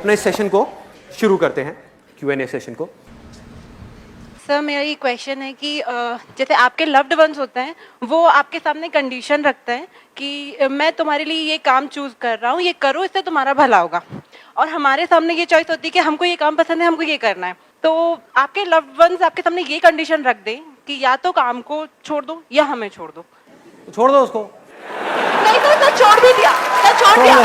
अपने इस सेशन को शुरू करते हैं, Q&A सेशन को। सर मेरा ये क्वेश्चन है कि जैसे आपके लव्ड वंस होते हैं, वो आपके सामने कंडीशन रखते हैं कि मैं तुम्हारे लिए ये काम चूज कर रहा हूँ, ये करो, इससे तुम्हारा भला होगा। और हमारे सामने ये चॉइस होती है कि हमको ये काम पसंद है, हमको ये करना है। तो आपके लव्ड वंस आपके सामने ये कंडीशन रख दें कि या तो काम को छोड़ दो या हमें छोड़ दो। तो छोड़ दो उसको। नहीं तो छोड़ भी दिया, तो छोड़ दिया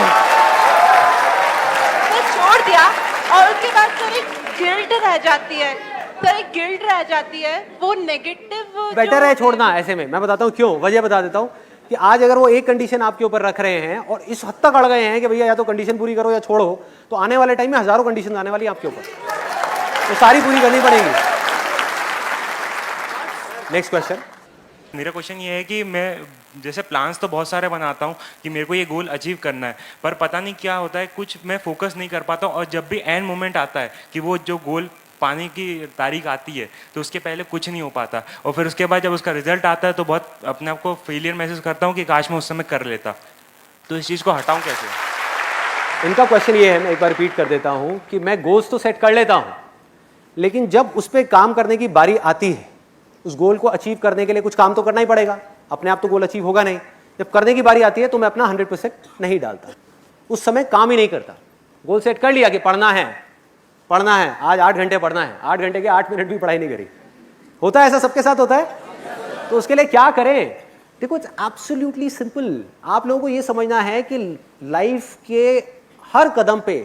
और उसके बाद सर एक गिल्ट रह जाती है, सर एक गिल्ट रह जाती है, वो नेगेटिव। बेटर है छोड़ना। ऐसे में मैं बताता हूँ क्यों, वजह बता देता हूँ कि आज अगर वो एक कंडीशन आपके ऊपर रख रहे हैं और इस हद तक अड़ गए हैं कि भैया या तो कंडीशन पूरी करो या छोड़ो, तो आने वाले टाइम में हजारों कंडीशन आने वाली है आपके ऊपर, तो सारी पूरी करनी पड़ेगी। Next question. मेरा क्वेश्चन ये है कि मैं जैसे प्लान्स तो बहुत सारे बनाता हूँ कि मेरे को ये गोल अचीव करना है, पर पता नहीं क्या होता है, कुछ मैं फोकस नहीं कर पाता हूँ। और जब भी एंड मोमेंट आता है कि वो जो गोल पाने की तारीख आती है, तो उसके पहले कुछ नहीं हो पाता। और फिर उसके बाद जब उसका रिजल्ट आता है तो बहुत अपने आप को फेलियर महसूस करता हूँ कि काश मैं उस समय कर लेता। तो इस चीज़ को हटाऊँ कैसे? इनका क्वेश्चन ये है, मैं एक बार रिपीट कर देता हूँ कि मैं गोल्स तो सेट कर लेता हूँ, लेकिन जब उस पर काम करने की बारी आती है, उस गोल को अचीव करने के लिए कुछ काम तो करना ही पड़ेगा, अपने आप तो गोल अचीव होगा नहीं। जब करने की बारी आती है तो मैं अपना 100% नहीं डालता, उस समय काम ही नहीं करता। गोल सेट कर लिया कि पढ़ना है, आज 8 घंटे पढ़ना है, 8 घंटे के 8 मिनट भी पढ़ाई नहीं करी। होता है ऐसा, सबके साथ होता है। तो उसके लिए क्या करें? देखो, इट्स एब्सोल्युटली सिंपल। आप लोगों को ये समझना है कि लाइफ के हर कदम पे,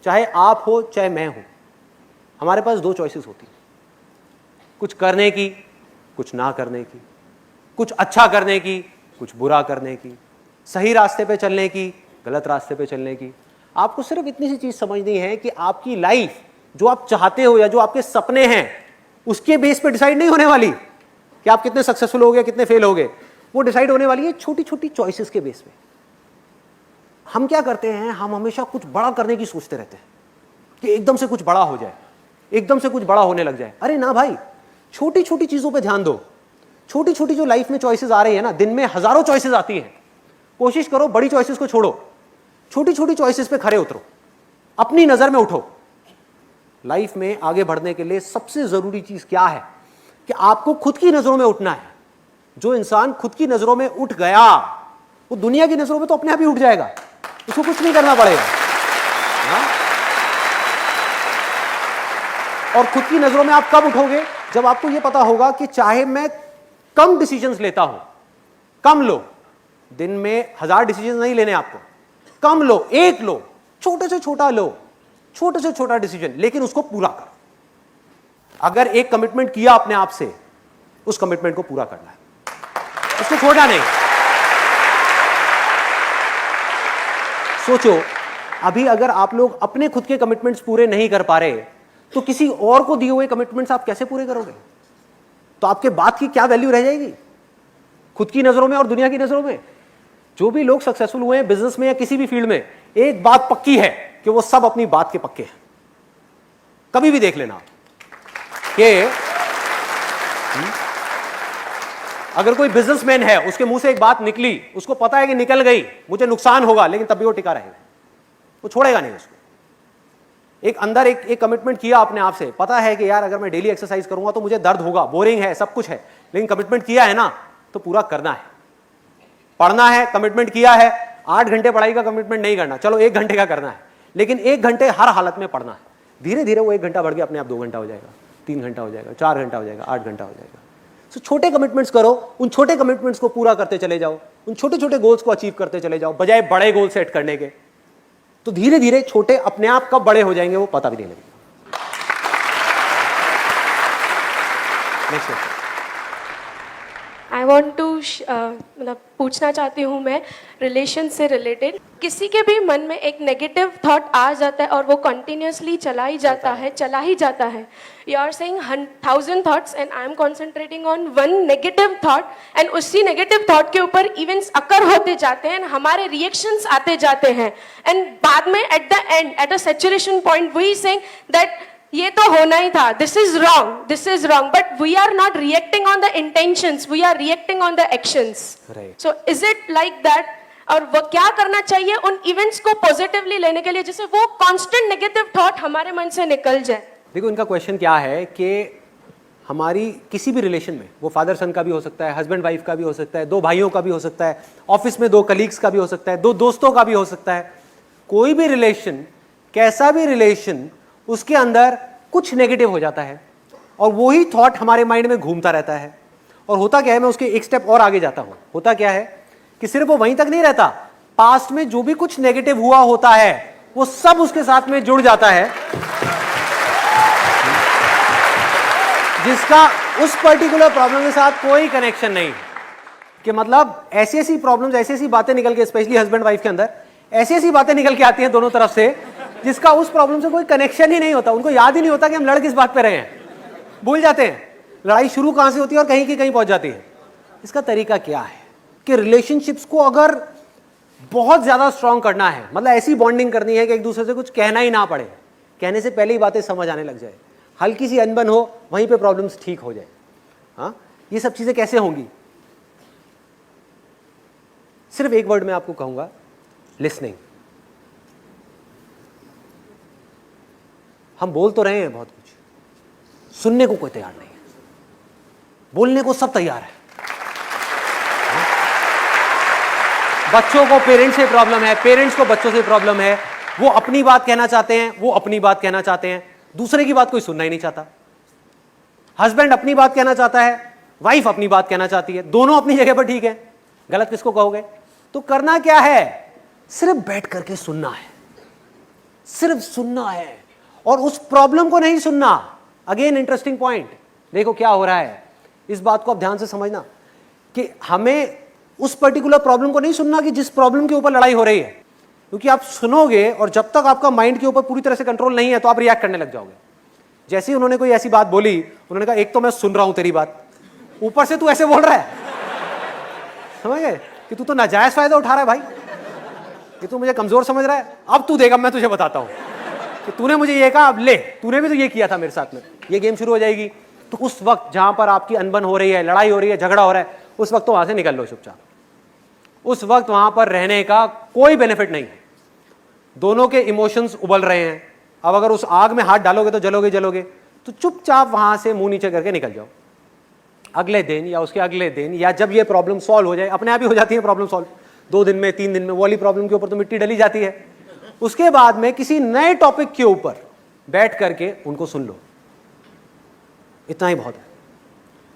चाहे आप हो चाहे मैं हो, हमारे पास 2 चॉइसेस होती हैं, कुछ करने की, कुछ ना करने की, कुछ अच्छा करने की, कुछ बुरा करने की, सही रास्ते पे चलने की, गलत रास्ते पे चलने की। आपको सिर्फ इतनी सी चीज समझनी है कि आपकी लाइफ जो आप चाहते हो या जो आपके सपने हैं, उसके बेस पे डिसाइड नहीं होने वाली कि आप कितने सक्सेसफुल होगे, कितने फेल होगे। वो डिसाइड होने वाली है छोटी छोटी चॉइसेस के बेस पे। हम क्या करते हैं, हम हमेशा कुछ बड़ा करने की सोचते रहते हैं कि एकदम से कुछ बड़ा हो जाए, एकदम से कुछ बड़ा होने लग जाए। अरे ना भाई, छोटी छोटी चीजों पे ध्यान दो। छोटी छोटी जो लाइफ में चॉइसेस आ रही है ना, दिन में हजारों चॉइसेस आती हैं, कोशिश करो बड़ी चॉइसेस को छोड़ो, छोटी छोटी चॉइसेस पे खरे उतरो, अपनी नजर में उठो। लाइफ में आगे बढ़ने के लिए सबसे जरूरी चीज क्या है कि आपको खुद की नजरों में उठना है। जो इंसान खुद की नजरों में उठ गया, वो दुनिया की नजरों में तो अपने आप ही उठ जाएगा, उसको कुछ नहीं करना पड़ेगा। और खुद की नजरों में आप कब उठोगे? जब आपको यह पता होगा कि चाहे मैं कम डिसीजंस लेता हूं, कम लो, दिन में 1000 डिसीजंस नहीं लेने आपको, कम लो, एक लो, छोटे से छोटा लो, छोटे से छोटा डिसीजन, लेकिन उसको पूरा करो। अगर एक कमिटमेंट किया अपने आप से, उस कमिटमेंट को पूरा करना है, उसको छोड़ना नहीं। सोचो, अभी अगर आप लोग अपने खुद के कमिटमेंट्स पूरे नहीं कर पा रहे, तो किसी और को दिए हुए कमिटमेंट्स आप कैसे पूरे करोगे? तो आपके बात की क्या वैल्यू रह जाएगी खुद की नजरों में और दुनिया की नजरों में? जो भी लोग सक्सेसफुल हुए हैं बिजनेस में या किसी भी फील्ड में, एक बात पक्की है कि वो सब अपनी बात के पक्के हैं। कभी भी देख लेना कि अगर कोई बिजनेसमैन है, उसके मुंह से एक बात निकली, उसको पता है कि निकल गई, मुझे नुकसान होगा, लेकिन तब भी वो टिका रहेगा, वो छोड़ेगा नहीं उसको। एक अंदर एक कमिटमेंट किया अपने आप से, पता है कि यार अगर मैं डेली एक्सरसाइज करूंगा तो मुझे दर्द होगा, बोरिंग है, सब कुछ है, लेकिन कमिटमेंट किया है ना, तो पूरा करना है। पढ़ना है, कमिटमेंट किया है, 8 घंटे पढ़ाई का कमिटमेंट नहीं करना, चलो 1 घंटे का करना है, लेकिन 1 घंटे हर हालत में पढ़ना है। धीरे धीरे वो 1 घंटा बढ़ गया, अपने आप 2 घंटा हो जाएगा, 3 घंटा हो जाएगा, 4 घंटा हो जाएगा, 8 घंटा हो जाएगा। तो छोटे कमिटमेंट्स करो, उन छोटे कमिटमेंट्स को पूरा करते चले जाओ, उन छोटे छोटे गोल्स को अचीव करते चले जाओ, बजाय बड़े गोल सेट करने के। तो धीरे धीरे छोटे अपने आप कब बड़े हो जाएंगे वो पता भी नहीं लगेगा। नेक्स्ट आई वॉन्ट टू मतलब पूछना चाहती हूँ मैं, रिलेशन से रिलेटेड, किसी के भी मन में एक नेगेटिव थॉट आ जाता है और वो कंटिन्यूसली चला ही जाता है। You are saying 1000 thoughts and I am concentrating on one negative thought, एंड उसी नेगेटिव थॉट के ऊपर इवेंट्स अकर होते जाते हैं, हमारे रिएक्शंस आते जाते हैं, एंड बाद में at the end at a saturation point we saying that ये तो होना ही था, this is wrong, but we are not reacting on the intentions, we are reacting on the actions. Right. So is it like that और वो क्या करना चाहिए उन इवेंट्स को पॉजिटिवली लेने के लिए, जिससे वो कांस्टेंट नेगेटिव थॉट हमारे मन से निकल जाए। देखो इनका क्वेश्चन क्या है कि हमारी किसी भी रिलेशन में, वो फादर सन का भी हो सकता है, हस्बैंड वाइफ का भी हो सकता है, दो भाइयों का भी हो सकता है, ऑफिस में दो कलीग्स का भी हो सकता है, दो दोस्तों का भी हो सकता है, कोई भी रिलेशन, कैसा भी रिलेशन, उसके अंदर कुछ नेगेटिव हो जाता है और वही थॉट हमारे माइंड में घूमता रहता है। और होता क्या है, मैं उसके एक स्टेप और आगे जाता हूं, होता क्या है कि सिर्फ वो वहीं तक नहीं रहता, पास्ट में जो भी कुछ नेगेटिव हुआ होता है वो सब उसके साथ में जुड़ जाता है, जिसका उस पर्टिकुलर प्रॉब्लम के साथ कोई कनेक्शन नहीं। कि मतलब ऐसी ऐसी प्रॉब्लम्स, ऐसी ऐसी बातें निकल के, स्पेशली हस्बैंड वाइफ के अंदर ऐसी ऐसी बातें निकल के आती हैं दोनों तरफ से, जिसका उस प्रॉब्लम से कोई कनेक्शन ही नहीं होता। उनको याद ही नहीं होता कि हम लड़ किस बात पे रहे हैं, भूल जाते हैं लड़ाई शुरू कहां से होती है और कहीं की कहीं पहुंच जाती है। इसका तरीका क्या है कि रिलेशनशिप्स को अगर बहुत ज्यादा स्ट्रांग करना है, मतलब ऐसी बॉन्डिंग करनी है कि एक दूसरे से कुछ कहना ही ना पड़े, कहने से पहले ही बातें समझ आने लग जाए, हल्की सी अनबन हो वहीं पे प्रॉब्लम्स ठीक हो जाए। हाँ, ये सब चीजें कैसे होंगी? सिर्फ एक वर्ड में आपको कहूंगा, लिसनिंग। हम बोल तो रहे हैं बहुत कुछ, सुनने को कोई तैयार नहीं है, बोलने को सब तैयार है। बच्चों को पेरेंट्स से प्रॉब्लम है, पेरेंट्स को बच्चों से प्रॉब्लम है, वो अपनी बात कहना चाहते हैं, वो अपनी बात कहना चाहते हैं, दूसरे की बात कोई सुनना ही नहीं चाहता। हस्बैंड अपनी बात कहना चाहता है, वाइफ अपनी बात कहना चाहती है, दोनों अपनी जगह पर ठीक है, गलत किसको कहोगे? तो करना क्या है? सिर्फ बैठ करके सुनना है, सिर्फ सुनना है और उस प्रॉब्लम को नहीं सुनना। अगेन इंटरेस्टिंग पॉइंट, देखो क्या हो रहा है, इस बात को आप ध्यान से समझना कि हमें उस पर्टिकुलर प्रॉब्लम को नहीं सुनना कि जिस प्रॉब्लम के ऊपर लड़ाई हो रही है, क्योंकि आप सुनोगे और जब तक आपका माइंड के ऊपर पूरी तरह से कंट्रोल नहीं है तो आप रिएक्ट करने लग जाओगे। जैसे ही उन्होंने कोई ऐसी बात बोली, उन्होंने कहा एक तो मैं सुन रहा हूं तेरी बात, ऊपर से तू ऐसे बोल रहा है, समझ गए कि तू तो नाजायज फायदा उठा रहा है भाई, कि तू मुझे कमजोर समझ रहा है। अब तू देगा, मैं तुझे बताता हूं कि तूने मुझे ये कहा, अब ले, तूने भी तो ये किया था मेरे साथ में, ये गेम शुरू हो जाएगी। तो उस वक्त जहां पर आपकी अनबन हो रही है, लड़ाई हो रही है, झगड़ा हो रहा है, उस वक्त तो वहां से निकल लो चुपचाप। उस वक्त वहां पर रहने का कोई बेनिफिट नहीं है, दोनों के इमोशंस उबल रहे हैं। अब अगर उस आग में हाथ डालोगे तो जलोगे जलोगे, तो चुपचाप वहां से मुंह नीचे करके निकल जाओ। अगले दिन या उसके अगले दिन, या जब ये प्रॉब्लम सॉल्व हो जाए, अपने आप ही हो जाती है प्रॉब्लम सॉल्व, 2 दिन में 3 दिन में, वो वाली प्रॉब्लम के ऊपर तो मिट्टी डली जाती है। उसके बाद में किसी नए टॉपिक के ऊपर बैठ करके उनको सुन लो, इतना ही बहुत है।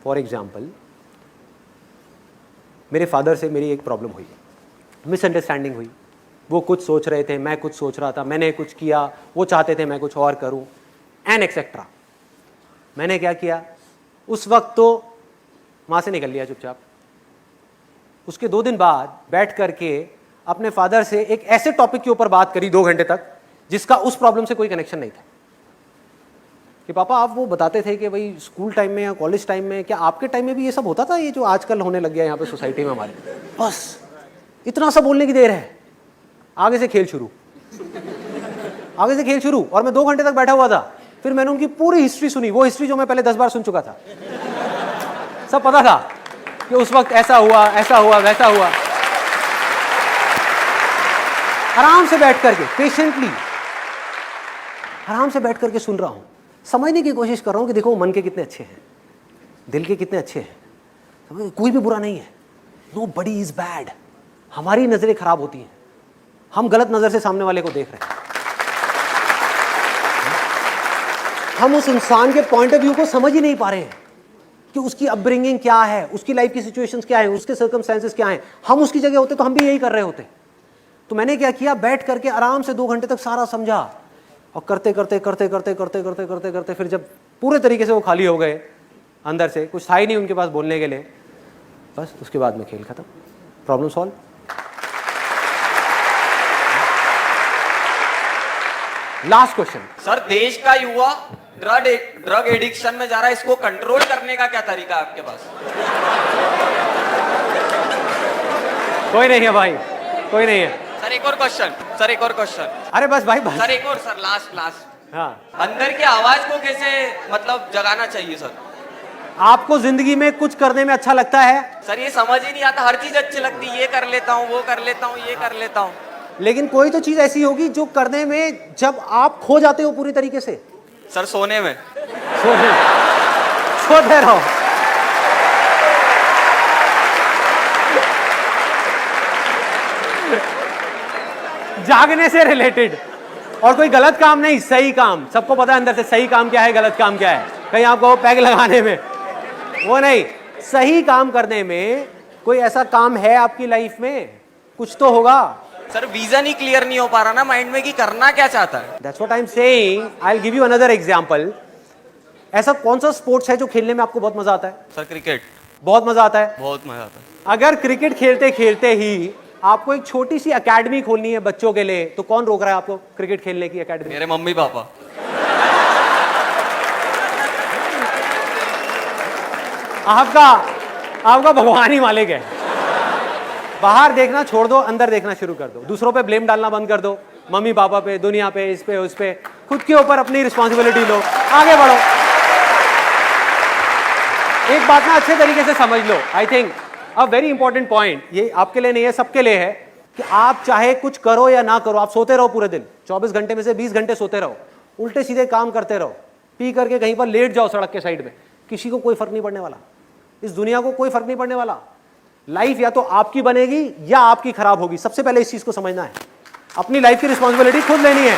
फॉर एग्जाम्पल, मेरे फादर से मेरी एक प्रॉब्लम हुई, मिसअंडरस्टैंडिंग हुई, वो कुछ सोच रहे थे, मैं कुछ सोच रहा था, मैंने कुछ किया, वो चाहते थे मैं कुछ और करूं, एंड एक्सेट्रा। मैंने क्या किया, उस वक्त तो वहां से निकल लिया चुपचाप। उसके 2 दिन बाद बैठ करके अपने फादर से एक ऐसे टॉपिक के ऊपर बात करी 2 घंटे तक, जिसका उस प्रॉब्लम से कोई कनेक्शन नहीं था। कि पापा आप वो बताते थे कि भाई स्कूल टाइम में या कॉलेज टाइम में, क्या आपके टाइम में भी ये सब होता था, ये जो आजकल होने लग गया यहाँ पे सोसाइटी में हमारे? बस इतना सा बोलने की देर है, आगे से खेल शुरू, आगे से खेल शुरू। और मैं 2 घंटे तक बैठा हुआ था, फिर मैंने उनकी पूरी हिस्ट्री सुनी, वो हिस्ट्री जो मैं पहले 10 बार सुन चुका था। सब पता था कि उस वक्त ऐसा हुआ, ऐसा हुआ, वैसा हुआ। आराम से बैठ करके, पेशेंटली आराम से बैठ करके सुन रहा हूं, समझने की कोशिश कर रहा हूं कि देखो मन के कितने अच्छे हैं, दिल के कितने अच्छे हैं, समझ, कोई भी बुरा नहीं है, नो बडी इज बैड। हमारी नजरें खराब होती हैं, हम गलत नजर से सामने वाले को देख रहे हैं, हम उस इंसान के पॉइंट ऑफ व्यू को समझ ही नहीं पा रहे हैं कि उसकी अपब्रिंगिंग क्या है, उसकी लाइफ की सिचुएशंस क्या है, उसके सर्कमस्टेंसेस क्या हैं। हम उसकी जगह होते तो हम भी यही कर रहे होते। तो मैंने क्या किया, बैठ करके आराम से 2 घंटे तक सारा समझा, और करते करते करते करते करते करते करते करते फिर जब पूरे तरीके से वो खाली हो गए, अंदर से कुछ था ही नहीं उनके पास बोलने के लिए, बस उसके बाद में खेल खत्म, problem solve. Last question sir, देश का युवा ड्रग एडिक्शन में जा रहा है, इसको कंट्रोल करने का क्या तरीका है आपके पास? कोई नहीं है भाई, कोई नहीं है। सर एक और क्वेश्चन, सर एक और क्वेश्चन। अरे बस भाई बस। सर एक और, सर लास्ट। हाँ, अंदर की आवाज को कैसे मतलब जगाना चाहिए सर? आपको जिंदगी में कुछ करने में अच्छा लगता है, सर ये समझ ही नहीं आता, हर चीज अच्छी लगती है, ये कर लेता हूँ, वो कर लेता हूँ, ये कर लेता हूँ। लेकिन कोई तो चीज ऐसी होगी जो करने में जब आप खो जाते हो पूरी तरीके से। सर सोने में। सोते रहो। जागने से रिलेटेड, और कोई गलत काम नहीं, सही काम। सबको पता है अंदर से सही काम क्या है, गलत काम क्या है। कहीं आपको पैग लगाने में वो नहीं, सही काम करने में। कोई ऐसा काम है आपकी लाइफ में, कुछ तो होगा। सर विजन ही क्लियर नहीं हो पा रहा ना माइंड में कि करना क्या चाहता है। That's what I'm saying. I'll give you another example. ऐसा कौन सा स्पोर्ट्स है जो खेलने में आपको बहुत मजा आता है? Sir cricket. बहुत मजा आता है। बहुत मजा आता है। अगर क्रिकेट खेलते खेलते ही आपको एक छोटी सी एकेडमी खोलनी है बच्चों के लिए, तो कौन रोक रहा है आपको क्रिकेट खेलने की एकेडमी? मेरे मम्मी पापा। आपका भगवान ही मालिक है। बाहर देखना छोड़ दो, अंदर देखना शुरू कर दो। दूसरों पे ब्लेम डालना बंद कर दो, मम्मी पापा पे, दुनिया पे, इस पे उस पे। खुद के ऊपर अपनी रिस्पॉन्सिबिलिटी लो, आगे बढ़ो। एक बात ना अच्छे तरीके से समझ लो। I think a very important point, ये आपके लिए नहीं है, सबके लिए है, कि आप चाहे कुछ करो या ना करो, आप सोते रहो पूरे दिन, 24 घंटे में से 20 घंटे सोते रहो, उल्टे सीधे काम करते रहो, पी करके कहीं पर लेट जाओ सड़क के साइड में, किसी को कोई फर्क नहीं पड़ने वाला। इस दुनिया को कोई फर्क नहीं पड़ने वाला। लाइफ या तो आपकी बनेगी या आपकी खराब होगी। सबसे पहले इस चीज को समझना है। अपनी लाइफ की रिस्पॉन्सिबिलिटी खुद लेनी है।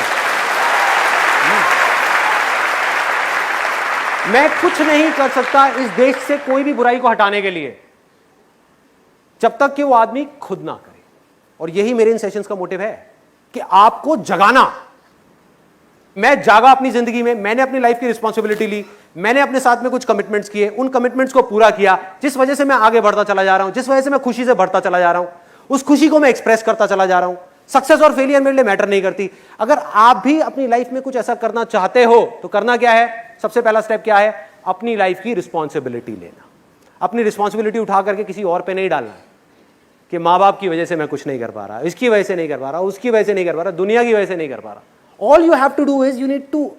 मैं कुछ नहीं कर सकता इस देश से कोई भी बुराई को हटाने के लिए, जब तक कि वो आदमी खुद ना करे। और यही मेरे इन सेशंस का मोटिव है कि आपको जगाना। मैं जागा अपनी जिंदगी में, मैंने अपनी लाइफ की रिस्पॉन्सिबिलिटी ली, मैंने अपने साथ में कुछ कमिटमेंट्स किए, उन कमिटमेंट्स को पूरा किया, जिस वजह से मैं आगे बढ़ता चला जा रहा हूं, जिस वजह से मैं खुशी से बढ़ता चला जा रहा हूं, उस खुशी को मैं एक्सप्रेस करता चला जा रहा हूं। सक्सेस और फेलियर मेरे लिए मैटर नहीं करती। अगर आप भी अपनी लाइफ में कुछ ऐसा करना चाहते हो तो करना क्या है? सबसे पहला स्टेप क्या है? अपनी लाइफ की रिस्पॉन्सिबिलिटी लेना। अपनी रिस्पॉन्सिबिलिटी उठा करके किसी और पे नहीं डालना कि माँ बाप की वजह से मैं कुछ नहीं कर पा रहा, इसकी वजह से नहीं कर पा रहा, उसकी वजह से नहीं कर पा रहा, दुनिया की वजह से नहीं कर पा रहा। All you have to do is you need to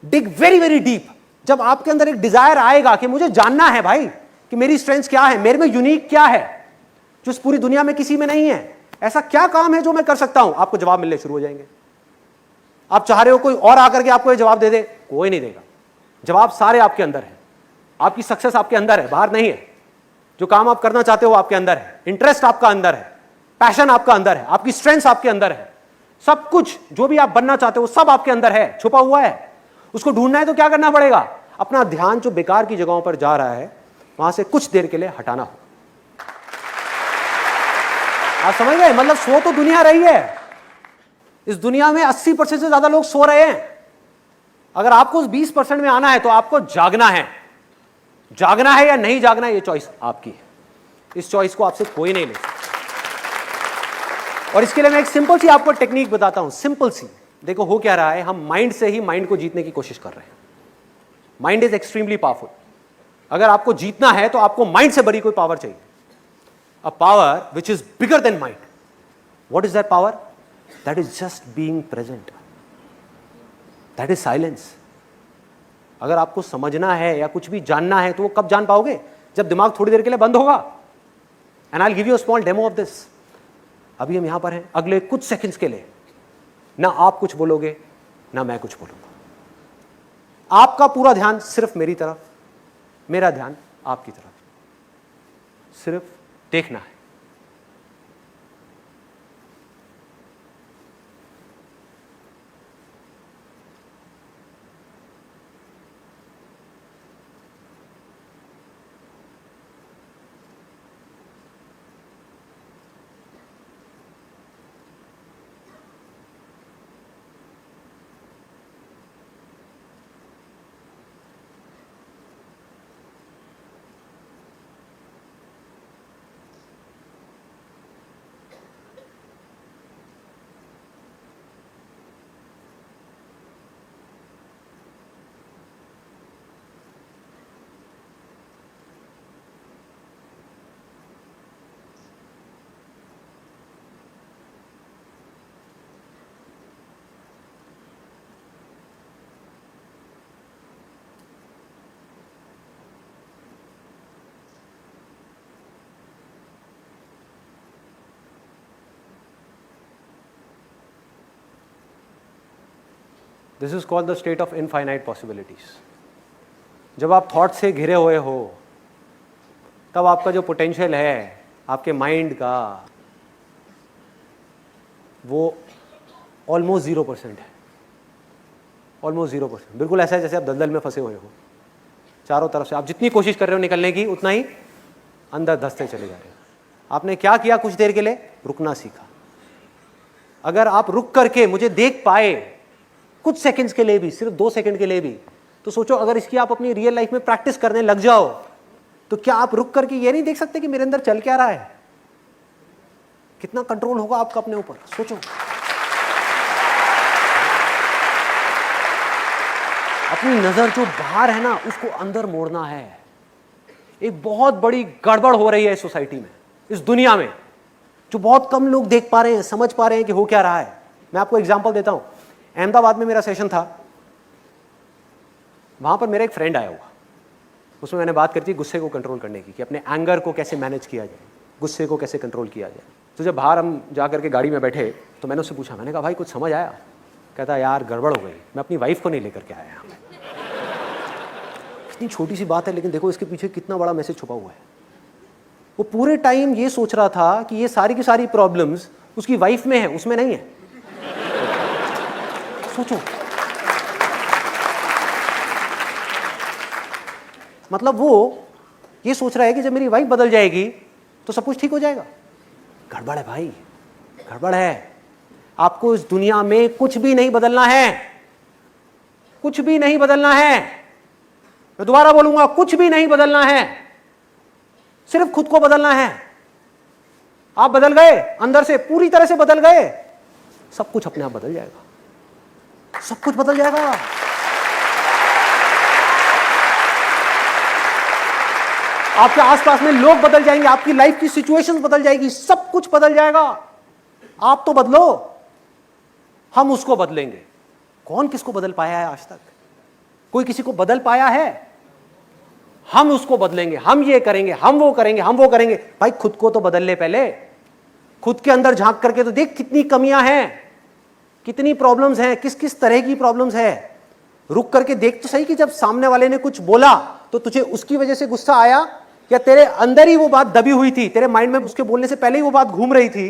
dig very very deep. जब आपके अंदर एक डिजायर आएगा कि मुझे जानना है भाई कि मेरी स्ट्रेंथ क्या है, मेरे में यूनिक क्या है जो इस पूरी दुनिया में किसी में नहीं है, ऐसा क्या काम है जो मैं कर सकता हूं, आपको जवाब मिलने शुरू हो जाएंगे। आप चाह रहे हो कोई और आकर के आपको ये जवाब दे दे, कोई नहीं देगा। जवाब सारे आपके अंदर है। आपकी सक्सेस आपके अंदर है, बाहर नहीं है। जो काम आप करना चाहते हो आपके अंदर है, इंटरेस्ट आपका अंदर है, पैशन आपका अंदर है, आपकी स्ट्रेंथ आपके अंदर है। सब कुछ जो भी आप बनना चाहते हो सब आपके अंदर है, छुपा हुआ है। उसको ढूंढना है तो क्या करना पड़ेगा? अपना ध्यान जो बेकार की जगहों पर जा रहा है वहां से कुछ देर के लिए हटाना हो। आप समझ गए? मतलब सो तो दुनिया रही है। इस दुनिया में 80% से ज्यादा लोग सो रहे हैं। अगर आपको उस 20% में आना है तो आपको जागना है। जागना है या नहीं जागना है, ये चॉइस आपकी है। इस चॉइस को आपसे कोई नहीं ले सकता। और इसके लिए मैं एक सिंपल सी आपको टेक्निक बताता हूं, सिंपल सी। देखो हो क्या रहा है, हम माइंड से ही माइंड को जीतने की कोशिश कर रहे हैं। Mind is extremely powerful. अगर आपको जीतना है तो आपको माइंड से बड़ी कोई पावर चाहिए, a power which is bigger than mind. What is that power? That is just being present, that is silence. अगर आपको समझना है या कुछ भी जानना है तो वो कब जान पाओगे? जब दिमाग थोड़ी देर के लिए बंद होगा। And I will give you a small demo of this. अभी हम यहां पर हैं, अगले कुछ सेकंड्स के लिए ना आप कुछ बोलोगे ना मैं कुछ बोलूंगा। आपका पूरा ध्यान सिर्फ मेरी तरफ, मेरा ध्यान आपकी तरफ। सिर्फ देखना है। This is called the state of infinite possibilities. जब आप थॉट से घिरे हुए हो तब आपका जो पोटेंशियल है आपके माइंड का वो ऑलमोस्ट 0% है, ऑलमोस्ट 0%। बिल्कुल ऐसा है जैसे आप दलदल में फंसे हुए हो, चारों तरफ से आप जितनी कोशिश कर रहे हो निकलने की उतना ही अंदर धंसते चले जा रहे हो। आपने क्या किया कुछ देर के लिए? रुकना सीखा। अगर आप रुक करके मुझे देख पाए कुछ सेकंड्स के लिए भी, सिर्फ 2 सेकंड के लिए भी, तो सोचो अगर इसकी आप अपनी रियल लाइफ में प्रैक्टिस करने लग जाओ तो क्या आप रुक करके ये नहीं देख सकते कि मेरे अंदर चल क्या रहा है? कितना कंट्रोल होगा आपका अपने ऊपर, सोचो। अपनी नजर जो बाहर है ना उसको अंदर मोड़ना है। एक बहुत बड़ी गड़बड़ हो रही है इस सोसाइटी में, इस दुनिया में, जो बहुत कम लोग देख पा रहे हैं, समझ पा रहे हैं कि हो क्या रहा है। मैं आपको एग्जांपल देता हूं। अहमदाबाद में मेरा सेशन था, वहां पर मेरा एक फ्रेंड आया हुआ, उसमें मैंने बात करी थी गुस्से को कंट्रोल करने की, कि अपने एंगर को कैसे मैनेज किया जाए, गुस्से को कैसे कंट्रोल किया जाए। तो जब बाहर हम जा करके गाड़ी में बैठे तो मैंने उससे पूछा, मैंने कहा भाई कुछ समझ आया? कहता यार गड़बड़ हो गई, मैं अपनी वाइफ को नहीं लेकर के आया यहाँ पे। इतनी छोटी सी बात है लेकिन देखो इसके पीछे कितना बड़ा मैसेज छुपा हुआ है। वो पूरे टाइम ये सोच रहा था कि ये सारी की सारी प्रॉब्लम्स उसकी वाइफ में है, उसमें नहीं है। सोचो, मतलब वो ये सोच रहा है कि जब मेरी वाइफ बदल जाएगी तो सब कुछ ठीक हो जाएगा। गड़बड़ है भाई, गड़बड़ है। आपको इस दुनिया में कुछ भी नहीं बदलना है, कुछ भी नहीं बदलना है। मैं दोबारा बोलूंगा, कुछ भी नहीं बदलना है, सिर्फ खुद को बदलना है। आप बदल गए, अंदर से पूरी तरह से बदल गए, सब कुछ अपने आप बदल जाएगा, सब कुछ बदल जाएगा। आपके आसपास में लोग बदल जाएंगे, आपकी लाइफ की सिचुएशंस बदल जाएगी, सब कुछ बदल जाएगा। आप तो बदलो, हम उसको बदलेंगे। कौन किसको बदल पाया है आज तक? कोई किसी को बदल पाया है? हम उसको बदलेंगे, हम ये करेंगे, हम वो करेंगे, हम वो करेंगे। भाई खुद को तो बदल ले पहले, खुद के अंदर झांक करके तो देख कितनी कमियां हैं, कितनी प्रॉब्लम्स हैं, किस किस तरह की प्रॉब्लम्स है। रुक करके देख तो सही कि जब सामने वाले ने कुछ बोला तो तुझे उसकी वजह से गुस्सा आया, या तेरे अंदर ही वो बात दबी हुई थी, तेरे माइंड में उसके बोलने से पहले ही वो बात घूम रही थी,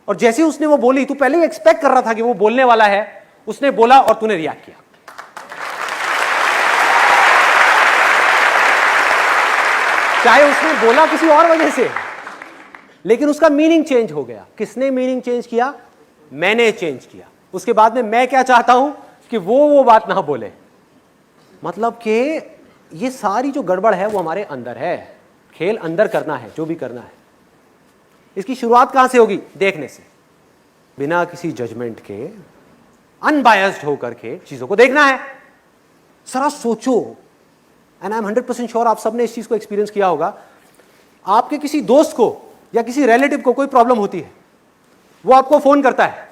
और जैसे ही उसने वो बोली तू पहले ही एक्सपेक्ट कर रहा था कि वो बोलने वाला है, उसने बोला और तूने रिएक्ट किया। चाहे उसने बोला किसी और वजह से, लेकिन उसका मीनिंग चेंज हो गया। किसने मीनिंग चेंज किया? मैंने चेंज किया। उसके बाद में मैं क्या चाहता हूं कि वो बात ना बोले। मतलब कि ये सारी जो गड़बड़ है वो हमारे अंदर है। खेल अंदर करना है, जो भी करना है। इसकी शुरुआत कहां से होगी? देखने से, बिना किसी जजमेंट के, अनबायस्ड होकर के चीजों को देखना है। जरा सोचो, एंड आई एम 100% श्योर आप सबने इस चीज को एक्सपीरियंस किया होगा। आपके किसी दोस्त को या किसी रिलेटिव को कोई प्रॉब्लम होती है, वो आपको फोन करता है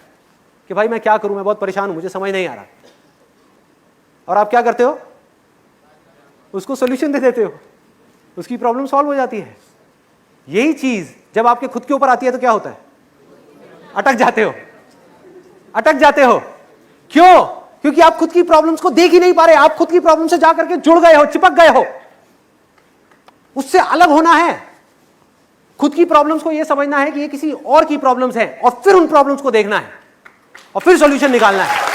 कि भाई मैं क्या करूं, मैं बहुत परेशान हूं, मुझे समझ नहीं आ रहा। और आप क्या करते हो? उसको सोल्यूशन दे देते हो, उसकी प्रॉब्लम सॉल्व हो जाती है। यही चीज जब आपके खुद के ऊपर आती है तो क्या होता है? अटक जाते हो, अटक जाते हो। क्यों? क्योंकि आप खुद की प्रॉब्लम्स को देख ही नहीं पा रहे। आप खुद की प्रॉब्लम से जाकर के जुड़ गए हो, चिपक गए हो। उससे अलग होना है। खुद की प्रॉब्लम्स को यह समझना है कि ये किसी और की प्रॉब्लम्स है, और फिर उन प्रॉब्लम्स को देखना है और फिर सॉल्यूशन निकालना है।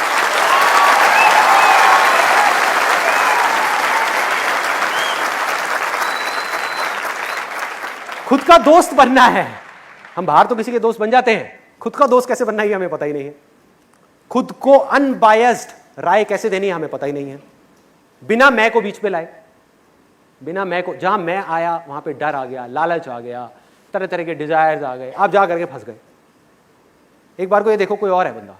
खुद का दोस्त बनना है। हम बाहर तो किसी के दोस्त बन जाते हैं, खुद का दोस्त कैसे बनना है हमें पता ही नहीं है। खुद को अनबायस्ड राय कैसे देनी है हमें पता ही नहीं है। बिना मैं को बीच पे लाए, बिना मैं को, जहां मैं आया वहां पे डर आ गया, लालच आ गया, तरह तरह के डिजायर्स आ गए, आप जा करके फंस गए। एक बार को ये देखो कोई और है बंदा,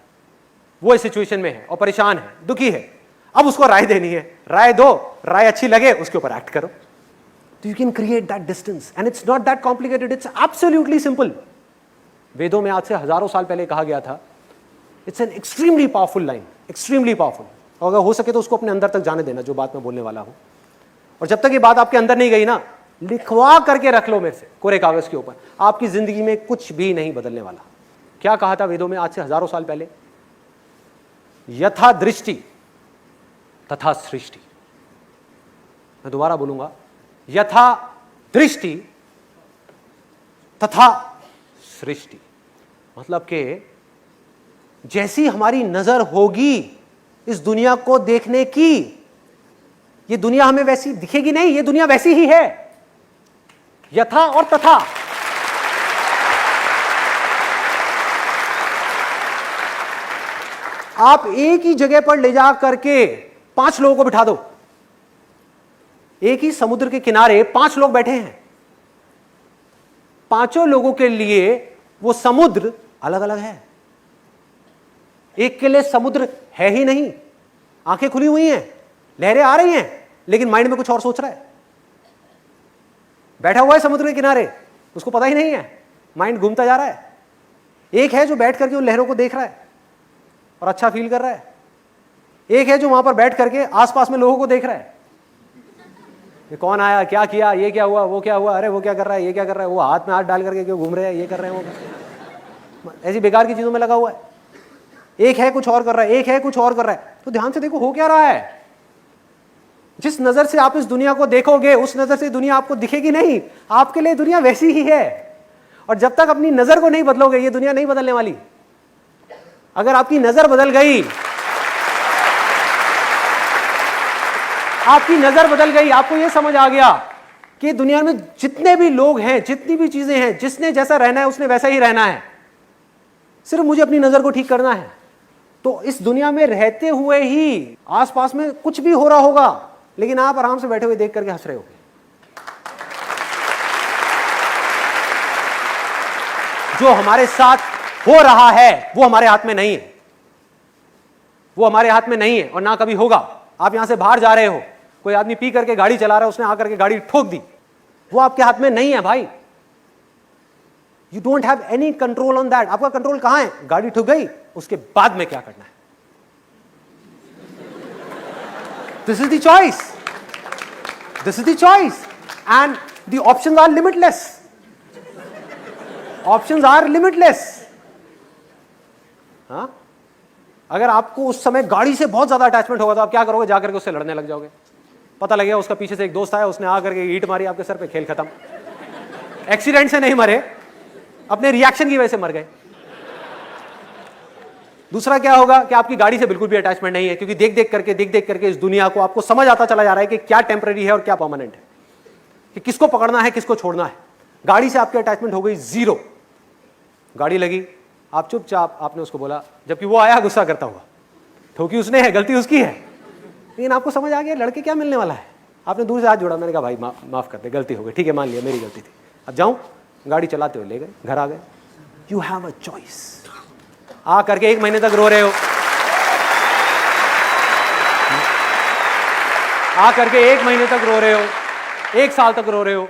वो इस सिचुएशन में है और परेशान है, दुखी है, अब उसको राय देनी है। राय दो, राय अच्छी लगे उसके ऊपर एक्ट करो। तो you can create that distance and it's not that complicated, it's absolutely simple. वेदों में आज से हजारों साल पहले कहा गया था, it's an extremely powerful line, extremely powerful. और अगर हो सके तो उसको अपने अंदर तक जाने देना, जो बात मैं बोलने वाला हूं। और जब तक ये बात आपके अंदर नहीं गई ना, लिखवा करके रख लो मेरे से कोरे कागज के ऊपर, आपकी जिंदगी में कुछ भी नहीं बदलने वाला। क्या कहा था वेदों में आज से हजारों साल पहले? यथा दृष्टि तथा सृष्टि। मैं दोबारा बोलूंगा, यथा दृष्टि तथा सृष्टि। मतलब कि जैसी हमारी नजर होगी इस दुनिया को देखने की, ये दुनिया हमें वैसी दिखेगी नहीं, ये दुनिया वैसी ही है। यथा और तथा। आप एक ही जगह पर ले जा करके 5 लोगों को बिठा दो, एक ही समुद्र के किनारे 5 लोग बैठे हैं, पांचों लोगों के लिए वो समुद्र अलग अलग है। एक के लिए समुद्र है ही नहीं, आंखें खुली हुई हैं, लहरें आ रही हैं, लेकिन माइंड में कुछ और सोच रहा है। बैठा हुआ है समुद्र के किनारे, उसको पता ही नहीं है, माइंड घूमता जा रहा है। एक है जो बैठ करके उन लहरों को देख रहा है और अच्छा फील कर रहा है। एक है जो वहां पर बैठ करके आसपास में लोगों को देख रहा है, ये कौन आया, क्या किया, ये क्या हुआ, वो क्या हुआ, अरे वो क्या कर रहा है, ये क्या कर रहा है, वो हाथ में हाथ डाल करके क्यों घूम रहे हैं, ये कर रहे हैं, वो ऐसी बेकार की चीजों में लगा हुआ है। एक है कुछ और कर रहा है, एक है कुछ और कर रहा है। तो ध्यान से देखो हो क्या रहा है। जिस नजर से आप इस दुनिया को देखोगे उस नजर से दुनिया आपको दिखेगी नहीं, आपके लिए दुनिया वैसी ही है। और जब तक अपनी नजर को नहीं बदलोगे ये दुनिया नहीं बदलने वाली। अगर आपकी नजर बदल गई, आपकी नजर बदल गई, आपको यह समझ आ गया कि दुनिया में जितने भी लोग हैं, जितनी भी चीजें हैं, जिसने जैसा रहना है उसने वैसा ही रहना है, सिर्फ मुझे अपनी नजर को ठीक करना है, तो इस दुनिया में रहते हुए ही आसपास में कुछ भी हो रहा होगा लेकिन आप आराम से बैठे हुए देख करके हंस रहे होगे। जो हमारे साथ हो रहा है वो हमारे हाथ में नहीं है, वो हमारे हाथ में नहीं है और ना कभी होगा। आप यहां से बाहर जा रहे हो, कोई आदमी पी करके गाड़ी चला रहा है, उसने आकर के गाड़ी ठोक दी, वो आपके हाथ में नहीं है भाई। You don't have any control on that. आपका कंट्रोल कहां है? गाड़ी ठुक गई, उसके बाद में क्या करना है। This is the choice, this is the choice and the options are limitless, options are limitless. हाँ, अगर आपको उस समय गाड़ी से बहुत ज्यादा अटैचमेंट होगा तो आप क्या करोगे? जाकर के उससे लड़ने लग जाओगे। पता लगेगा उसका पीछे से एक दोस्त आया, उसने आकर के ईंट मारी आपके सर पे, खेल खत्म। एक्सीडेंट से नहीं मरे, अपने रिएक्शन की वजह से मर गए। दूसरा क्या होगा कि आपकी गाड़ी से बिल्कुल भी अटैचमेंट नहीं है, क्योंकि देख देख करके इस दुनिया को आपको समझ आता चला जा रहा है कि क्या टेम्पररी है और क्या परमानेंट है, कि किसको पकड़ना है किसको छोड़ना है। गाड़ी से आपकी अटैचमेंट हो गई जीरो। गाड़ी लगी, आप चुपचाप आपने उसको बोला, जबकि वो आया गुस्सा करता हुआ, ठोकी उसने है, गलती उसकी है, लेकिन आपको समझ आ गया लड़के क्या मिलने वाला है। आपने दूर से हाथ जोड़ा, मैंने कहा भाई माफ कर दे, गलती हो गई, ठीक है मान लिया मेरी गलती थी, अब जाऊं। गाड़ी चलाते हुए ले गए, घर आ गए। You have a choice. आ करके 1 महीने तक रो रहे हो, आ करके 1 महीने तक रो रहे हो, 1 साल तक रो रहे हो,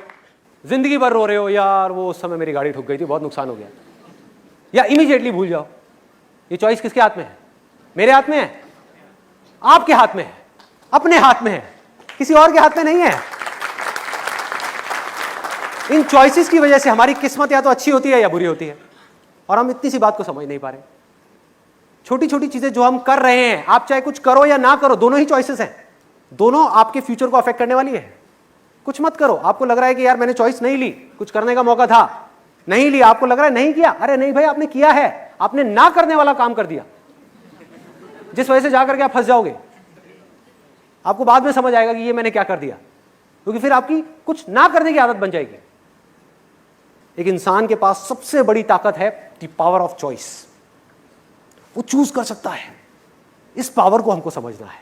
जिंदगी भर रो रहे हो, यार वो उस समय मेरी गाड़ी ठुक गई थी, बहुत नुकसान हो गया, या इमीडिएटली भूल जाओ। ये चॉइस किसके हाथ में है? मेरे हाथ में है, आपके हाथ में है, अपने हाथ में है, किसी और के हाथ में नहीं है। इन चॉइसेस की वजह से हमारी किस्मत या तो अच्छी होती है या बुरी होती है, और हम इतनी सी बात को समझ नहीं पा रहे। छोटी छोटी चीजें जो हम कर रहे हैं, आप चाहे कुछ करो या ना करो, दोनों ही चॉइसेस हैं, दोनों आपके फ्यूचर को अफेक्ट करने वाली है। कुछ मत करो, आपको लग रहा है कि यार मैंने चॉइस नहीं ली, कुछ करने का मौका था, नहीं लिया, आपको लग रहा है नहीं किया, अरे नहीं भाई आपने किया है, आपने ना करने वाला काम कर दिया, जिस वजह से जाकर के आप फंस जाओगे। आपको बाद में समझ आएगा कि ये मैंने क्या कर दिया, क्योंकि फिर आपकी कुछ ना करने की आदत बन जाएगी। एक इंसान के पास सबसे बड़ी ताकत है द पावर ऑफ चॉइस। वो चूज कर सकता है। इस पावर को हमको समझना है।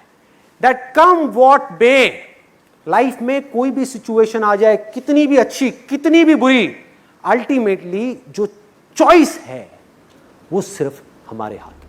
That come what may, life में कोई भी सिचुएशन आ जाए, कितनी भी अच्छी कितनी भी बुरी, अल्टीमेटली जो चॉइस है वो सिर्फ हमारे हाथ।